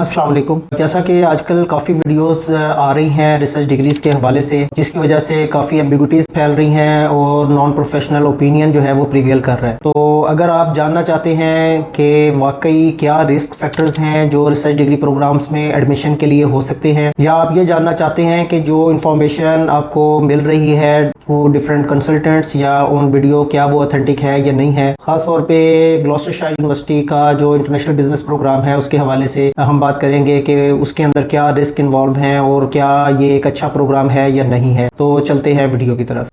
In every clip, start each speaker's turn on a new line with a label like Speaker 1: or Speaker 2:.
Speaker 1: अस्सलाम वालेकुम। जैसा कि आजकल काफ़ी वीडियोस आ रही हैं रिसर्च डिग्रीज़ के हवाले से, जिसकी वजह से काफ़ी एम्बिगुइटीज़ फैल रही हैं और नॉन प्रोफेशनल ओपिनियन जो है वो प्रिवेल कर रहा है। तो अगर आप जानना चाहते हैं कि वाकई क्या रिस्क फैक्टर्स हैं जो रिसर्च डिग्री प्रोग्राम्स में एडमिशन के लिए हो सकते हैं, या आप ये जानना चाहते हैं कि जो इंफॉर्मेशन आपको मिल रही है वो डिफरेंट कंसल्टेंट्स या ऑन वीडियो क्या वो ऑथेंटिक है या नहीं है, ख़ास तौर पे ग्लॉस्टरशायर यूनिवर्सिटी का जो इंटरनेशनल बिजनेस प्रोग्राम है उसके हवाले से हम बात करेंगे कि उसके अंदर क्या रिस्क इन्वॉल्व हैं और क्या ये एक अच्छा प्रोग्राम है या नहीं है। तो चलते हैं वीडियो की तरफ।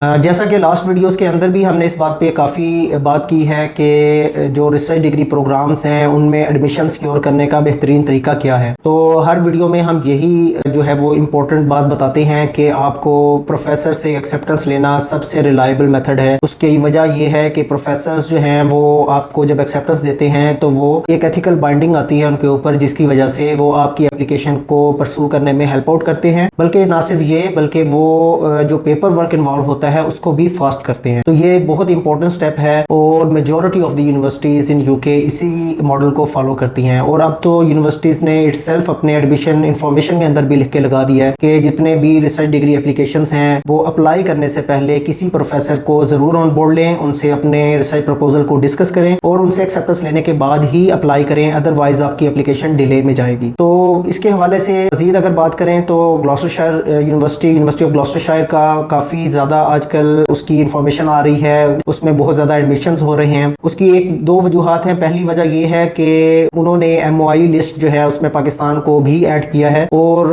Speaker 1: जैसा कि लास्ट वीडियोस के अंदर भी हमने इस बात पे काफ़ी बात की है कि जो रिसर्च डिग्री प्रोग्राम्स हैं उनमें एडमिशन सिक्योर करने का बेहतरीन तरीका क्या है। तो हर वीडियो में हम यही जो है वो इम्पोर्टेंट बात बताते हैं कि आपको प्रोफेसर से एक्सेप्टेंस लेना सबसे रिलायबल मेथड है। उसकी वजह ये है कि प्रोफेसर्स जो हैं वो आपको जब एक्सेप्टेंस देते हैं तो वो एक एथिकल बाइंडिंग आती है उनके ऊपर, जिसकी वजह से वो आपकी एप्लीकेशन को परसू करने में हेल्प आउट करते हैं। बल्कि ना सिर्फ ये, बल्कि वो जो पेपर वर्क इन्वॉल्व होता है उसको भी फास्ट करते हैं। तो ये बहुत इंपॉर्टेंट स्टेप है और majority of the universities in UK इसी मॉडल को फॉलो करती हैं। और अब तो यूनिवर्सिटीज ने इटसेल्फ अपने एडमिशन इंफॉर्मेशन के अंदर भी लिख के लगा दिया है कि जितने भी रिसर्च डिग्री एप्लीकेशंस हैं वो अप्लाई करने से पहले किसी प्रोफेसर को जरूर ऑन बोर्ड लें, उनसे अपने रिसर्च प्रपोजल को डिस्कस करें और उनसे एक्सेप्टेंस लेने के बाद ही अप्लाई करें, अदरवाइज आपकी एप्लीकेशन डिले में जाएगी। तो इसके हवाले से मजीद अगर बात करें तो ग्लॉस्टरशायर यूनिवर्सिटी ऑफ ग्लॉस्टरशायर का काफ़ी ज़्यादा आजकल उसकी इंफॉर्मेशन आ रही है, उसमें बहुत ज़्यादा एडमिशंस हो रहे हैं। उसकी एक दो वजूहात हैं। पहली वजह ये है कि उन्होंने MOI लिस्ट जो है उसमें पाकिस्तान को भी ऐड किया है और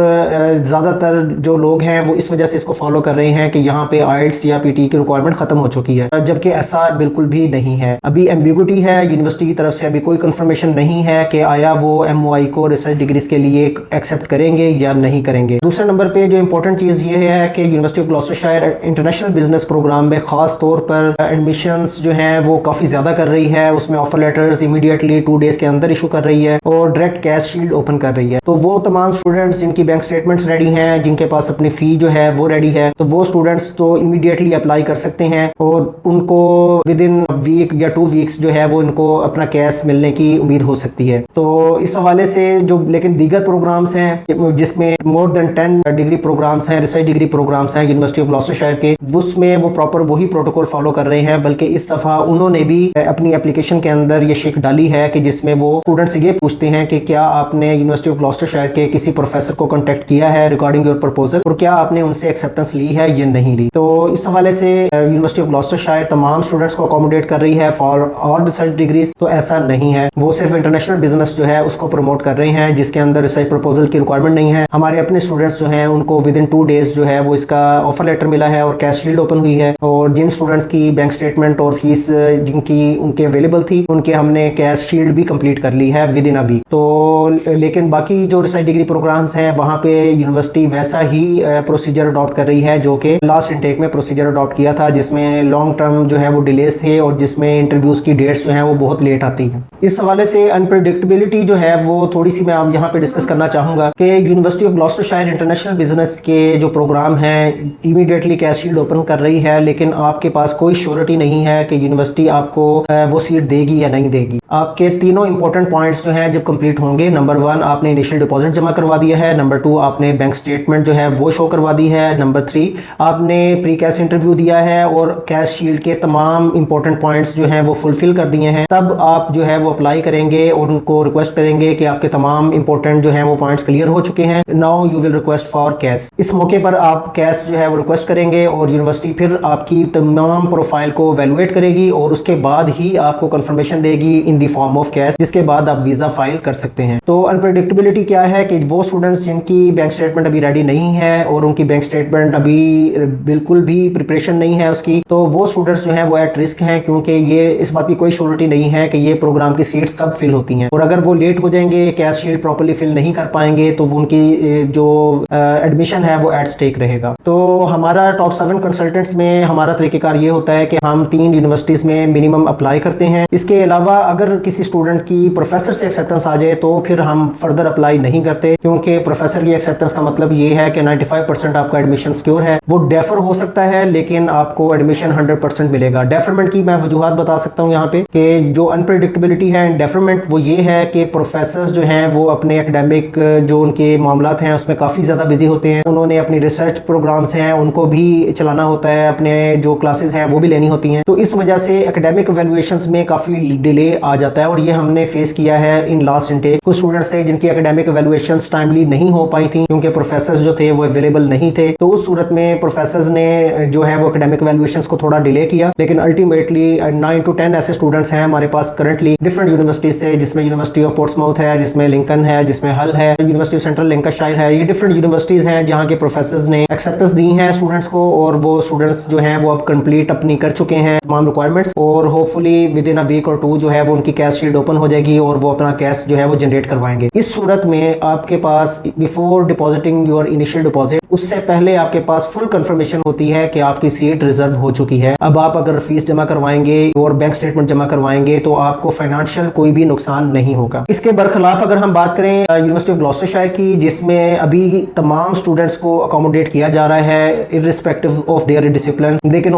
Speaker 1: ज़्यादातर जो लोग हैं वो इस वजह से इसको फॉलो कर रहे हैं कि यहाँ पे IELTS या PTE की रिक्वायरमेंट ख़त्म हो चुकी है, जबकि ऐसा बिल्कुल भी नहीं है। अभी एम्बिगुइटी है, यूनिवर्सिटी की तरफ से अभी कोई कंफर्मेशन नहीं है कि आया वो MOI को रिसर्च डिग्रीज के लिए एक्सेप्ट करेंगे या नहीं करेंगे। दूसरे नंबर पे जो इंपॉर्टेंट चीज़ ये है कि university of Gloucestershire international business program में खास तौर पर एडमिशंस जो हैं वो काफ़ी ज़्यादा कर रही है। उसमें ऑफर लेटर्स इमीडिएटली 2 डेज़ के अंदर इशू कर रही है और डायरेक्ट कैश शील्ड ओपन कर रही है। तो वो तमाम स्टूडेंट्स जिनकी बैंक स्टेटमेंट्स रेडी हैं, जिनके पास अपनी फ़ी जो है वो रेडी है, तो वो स्टूडेंट्स तो इमीडिएटली अप्लाई कर सकते हैं और उनको विद इन वीक या 2 वीक्स जो है वो इनको अपना कैश मिलने की उम्मीद हो सकती है। तो इस हवाले से जो लेकिन दीगर प्रोग्राम्स हैं जिसमें मोर देन 10 डिग्री प्रोग्राम्स हैं, रिसर्च डिग्री प्रोग्राम्स हैं यूनिवर्सिटी ऑफ ग्लॉस्टरशायर के, उसमें वो प्रॉपर वही प्रोटोकॉल फॉलो कर रहे हैं। बल्कि इस दफ़ा उन्होंने भी अपनी एप्लीकेशन के अंदर ये शिक डाली है कि जिसमें वो स्टूडेंट से ये पूछते हैं कि क्या आपने यूनिवर्सिटी ऑफ ग्लॉस्टरशायर के किसी प्रोफेसर को कांटेक्ट किया है रिगार्डिंग योर प्रपोजल और क्या आपने उनसे एक्सेप्टेंस ली है या नहीं ली। तो इस हवाले से यूनिवर्सिटी ऑफ ग्लॉस्टरशायर तमाम स्टूडेंट्स को अकोमोडेट कर रही है फॉर ऑल रिसर्च डिग्रीज। तो ऐसा नहीं है, वो सिर्फ इंटरनेशनल बिजनेस जो है उसको प्रमोट कर रहे हैं जिसके अंदर रिसर्च प्रपोजल की रिक्वायरमेंट नहीं है। हमारे अपने स्टूडेंट्स जो हैं उनको विद इन 2 डेज जो है वो इसका ऑफर लेटर मिला है और कैश शील्ड ओपन हुई है। और जिन स्टूडेंट्स की बैंक स्टेटमेंट और फीस जिनकी उनके अवेलेबल थी उनके हमने कैश शील्ड भी कंप्लीट कर ली है विद इन अ वीक। तो लेकिन बाकी जो रिसर्च डिग्री प्रोग्राम्स हैं वहाँ पे यूनिवर्सिटी वैसा ही प्रोसीजर अडॉप्ट कर रही है जो कि लास्ट इनटेक में प्रोसीजर अडॉप्ट किया था, जिसमें लॉन्ग टर्म जो है वो डिलेस थे और जिसमें इंटरव्यूज की डेट्स जो है वो बहुत लेट आती हैं। इस हवाले से अनप्रेडिक्टेबिलिटी जो है वो थोड़ी सी मैं अब यहाँ पे डिस्कस करना चाहूँगा कि university of Gloucestershire international business के जो प्रोग्राम हैं इमीडिएटली कैश शील्ड ओपन कर रही है, लेकिन आपके पास कोई श्योरिटी नहीं है कि यूनिवर्सिटी आपको वो सीट देगी या नहीं देगी। आपके तीनों इंपॉर्टेंट पॉइंट्स जो हैं जब कंप्लीट होंगे, नंबर 1 आपने इनिशियल डिपॉजिट जमा करवा दिया है, नंबर 2 आपने बैंक स्टेटमेंट जो है वो शो करवा दी है, नंबर 3 आपने प्री कैश इंटरव्यू दिया है और कैश शील्ड के तमाम इंपॉर्टेंट पॉइंट्स जो हैं वो फुलफिल कर दिए हैं, तब आप जो है वो अप्लाई करेंगे और उनको रिक्वेस्ट करेंगे कि आपके तमाम इंपॉर्टेंट जो है वो पॉइंट्स क्लियर हो चुके हैं, now you will request for cash. इस मौके पर आप कैश जो है वो रिक्वेस्ट करेंगे और यूनिवर्सिटी फिर आपकी तमाम प्रोफाइल को वैल्यूएट करेगी और उसके बाद ही आपको कंफर्मेशन देगी in the form of cash, जिसके बाद आप वीजा फाइल कर सकते हैं। तो अनप्रेडिक्टेबिलिटी क्या है कि वो स्टूडेंट्स जिनकी बैंक स्टेटमेंट अभी रेडी नहीं है और उनकी बैंक स्टेटमेंट अभी बिल्कुल भी प्रिपरेशन नहीं है उसकी, तो वो स्टूडेंट्स जो है वो एट रिस्क हैं, क्योंकि ये इस बात की कोई श्योरिटी नहीं है कि ये प्रोग्राम की सीट्स कब फिल होती हैं और अगर वो लेट हो जाएंगे, कैश शील्ड प्रॉपर्ली फिल नहीं कर पाएंगे, तो उनकी जो एडमिशन है वो एट स्टेक रहेगा। तो हमारा टॉप 7 कंसल्टेंट्स में हमारा तरीक़ेकार ये होता है कि हम 3 यूनिवर्सिटीज़ में मिनिमम अप्लाई करते हैं। इसके अलावा अगर किसी स्टूडेंट की प्रोफेसर से एक्सेप्टेंस आ जाए तो फिर हम फर्दर अप्लाई नहीं करते, क्योंकि प्रोफेसर की एक्सेप्टेंस का मतलब ये है कि 95% आपका एडमिशन सिक्योर है। वो डेफर हो सकता है लेकिन आपको एडमिशन 100% मिलेगा। डेफरमेंट की मैं वजूहत बता सकता हूँ यहाँ पे कि जो अनप्रेडिक्टेबिलिटी है डेफरमेंट वो ये है कि प्रोफेसर जो हैं वो अपने एकेडमिक जो उनके मामलात हैं उसमें काफ़ी ज़्यादा बिजी होते हैं। उन्होंने अपनी रिसर्च प्रोग्राम्स हैं उनको भी चलाना होता है, अपने जो क्लासेस हैं वो भी लेनी होती हैं। तो इस वजह से एकेडमिक वैल्यूएशंस में काफ़ी डिले आ जाता है और ये हमने फेस किया है इन लास्ट इनटेक। कुछ स्टूडेंट्स थे जिनकी एकेडमिक वैल्यूएशंस टाइमली नहीं हो पाई थी क्योंकि प्रोफेसर जो थे वो अवेलेबल नहीं थे। तो उस सूरत में प्रोफेसर ने जो है वो एकेडमिक वैल्यूएशंस को थोड़ा डिले किया, लेकिन अल्टीमेटली 9 to 10 ऐसे स्टूडेंट्स हैं हमारे पास करंटली डिफरेंट यूनिवर्सिटीज से, जिसमें यूनिवर्सिटी ऑफ पोर्ट्समाउथ है, जिसमें लिंकन है, जिसमें हल है, यूनिवर्सिटी ऑफ सेंट्रल लिंकनशायर है। ये डिफरेंट यूनिवर्सिटीज हैं जहाँ के प्रोफेसर ने एक्सेप्टेंस दी हैं स्टूडेंट्स को और वो स्टूडेंट्स जो हैं वो अब कंप्लीट अपनी कर चुके हैं तमाम रिक्वायरमेंट्स और hopefully within a week और 2 जो है वो उनकी कैश शील्ड ओपन हो जाएगी और वो अपना कैश जो है वो जनरेट करवाएंगे। इस सूरत में आपके पास before depositing your initial deposit, उससे पहले आपके पास फुल कंफर्मेशन होती है कि आपकी सीट रिजर्व हो चुकी है। अब आप अगर फीस जमा करवाएंगे और बैंक स्टेटमेंट जमा करवाएंगे तो आपको फाइनेंशियल कोई भी नुकसान नहीं होगा। इसके बरखिलाफ अगर हम बात करें यूनिवर्सिटी ऑफ ग्लॉस्टरशायर की, जिसमें अभी तमाम स्टूडेंट्स को अकोमोडेट किया जा रहा है इर्रिस्पेक्टिव ऑफ देयर डिसिप्लिन, लेकिन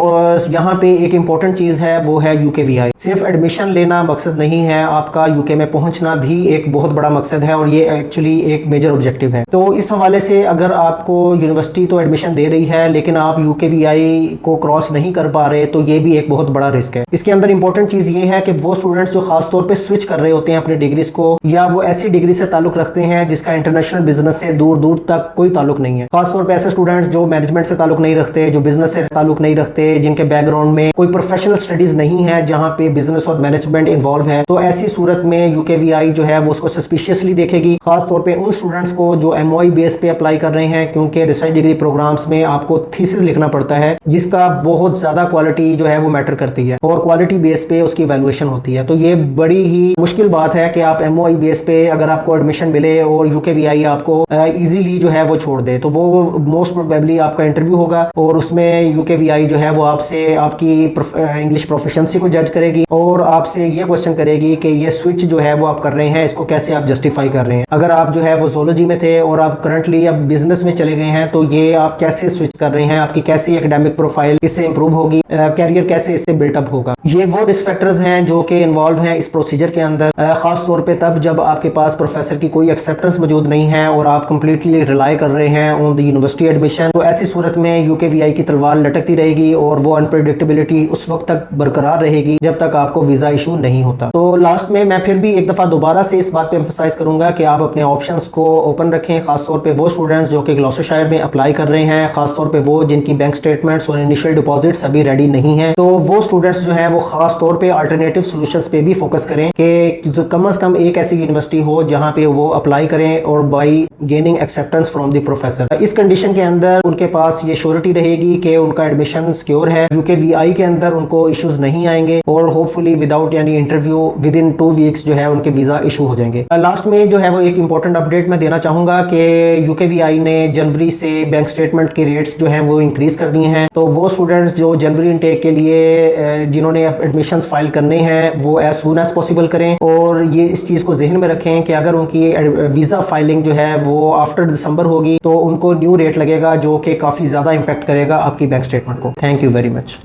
Speaker 1: यहाँ पे एक इंपॉर्टेंट चीज है वो है UKVI। सिर्फ एडमिशन लेना मकसद नहीं है, आपका UK में पहुंचना भी एक बहुत बड़ा मकसद है और ये एक्चुअली एक मेजर ऑब्जेक्टिव है। तो इस हवाले से अगर आपको यूनिवर्सिटी तो एडमिशन दे रही है लेकिन आप UKVI को क्रॉस नहीं कर पा रहे तो ये भी एक बहुत बड़ा रिस्क है। इसके अंदर इंपॉर्टेंट चीज ये है कि वो स्टूडेंट्स जो खास तौर पे स्विच कर रहे होते हैं अपनी डिग्रीज को, या वो ऐसी डिग्री से ताल्लुक रखते हैं जिसका इंटरनेशनल बिजनेस से दूर दूर तक कोई ताल्लुक नहीं है। खास तौर पे ऐसे स्टूडेंट्स जो मैनेजमेंट से ताल्लुक नहीं रखते, जो बिजनेस से ताल्लुक नहीं रखते, जिनके बैकग्राउंड में कोई प्रोफेशनल स्टडीज नहीं है जहाँ पे बिजनेस और मैनेजमेंट इन्वॉल्व है, तो ऐसी सूरत में UKVI जो है वो उसको सस्पिशियसली देखेगी। खास तौर पे उन स्टूडेंट्स को जो MOI बेस पे अप्लाई कर रहे हैं, क्योंकि रिसर्च डिग्री प्रोग्राम्स में आपको थीसिस लिखना पड़ता है जिसका बहुत ज्यादा क्वालिटी जो है वो मैटर करती है और क्वालिटी बेस पे उसकी वैल्यूएशन होती है। तो ये बड़ी ही मुश्किल बात है कि आप MOI बेस पे अगर आपको एडमिशन मिले और UKVI आपको इजीली जो है वो छोड़ दे, तो वो मोस्ट प्रोबेबली आपका इंटरव्यू होगा और उसमें UKVI जो है वो आपसे आपकी इंग्लिश प्रोफिशिएंसी को जज करेगी और आपसे ये क्वेश्चन करेगी कि ये स्विच जो है वो आप कर रहे हैं इसको कैसे आप जस्टिफाई कर रहे हैं। अगर आप जो है वो ज़ूलॉजी में थे और आप करंटली अब बिजनेस में चले गए हैं तो ये आप कैसे स्विच कर रहे हैं, आपकी कैसी एकेडमिक प्रोफाइल इससे इंप्रूव होगी, कैरियर कैसे इससे बिल्टअप होगा। ये वो रिस्क फैक्टर्स हैं जो कि इन्वॉल्व हैं इस प्रोसीजर के अंदर, खास तौर पे तब जब आपके पास प्रोफेसर की कोई एक्सेप्टेंस मौजूद नहीं है और आप कंप्लीटली रिलाई कर रहे हैं ऑन द यूनिवर्सिटी एडमिशन। तो ऐसी सूरत में UKVI की तलवार लटकती रहेगी और वो अनप्रेडिक्टेबिलिटी उस वक्त तक बरकरार रहेगी जब तक आपको वीजा इशू नहीं होता। तो लास्ट में मैं फिर भी एक दफा दोबारा से इस बात पे एम्फसाइज करूंगा कि आप अपने ऑप्शंस को ओपन रखें, खासतौर पे वो स्टूडेंट्स जो कि ग्लॉस्टरशायर में अप्लाई कर रहे हैं, खासतौर पे वो जिनकी बैंक स्टेटमेंट्स और इनिशियल डिपॉजिट्स अभी रेडी नहीं है। तो वो स्टूडेंट्स जो है वो खास तौर पे अल्टरनेटिव सॉल्यूशंस पे भी फोकस करें कि कम से कम एक ऐसी यूनिवर्सिटी हो जहां पे वो अप्लाई करें और by gaining acceptance from the professor. इस कंडीशन के अंदर उनके पास ये श्योरिटी रहेगी कि उनका एडमिशन सिक्योर है, UKVI के अंदर उनको इश्यूज नहीं आएंगे और होपफुली विदाउट यानी इंटरव्यू विद इन 2 वीक्स जो है उनके वीजा इशू हो जाएंगे। लास्ट में जो है वो एक इंपॉर्टेंट अपडेट मैं देना चाहूंगा कि UKVI ने जनवरी से बैंक स्टेटमेंट के रेट्स जो हैं वो इंक्रीज कर दिए हैं। तो वो स्टूडेंट्स जो जनवरी इनटेक के लिए जिन्होंने एडमिशंस फाइल करने हैं वो एज सून एज पॉसिबल करें और ये इस चीज़ को जहन में रखें कि अगर उनकी वीज़ा फाइलिंग जो है वो आफ्टर दिसंबर होगी तो उनको न्यू रेट लगेगा जो कि काफ़ी ज़्यादा इम्पैक्ट करेगा आपकी बैंक स्टेटमेंट को। Thank you very much.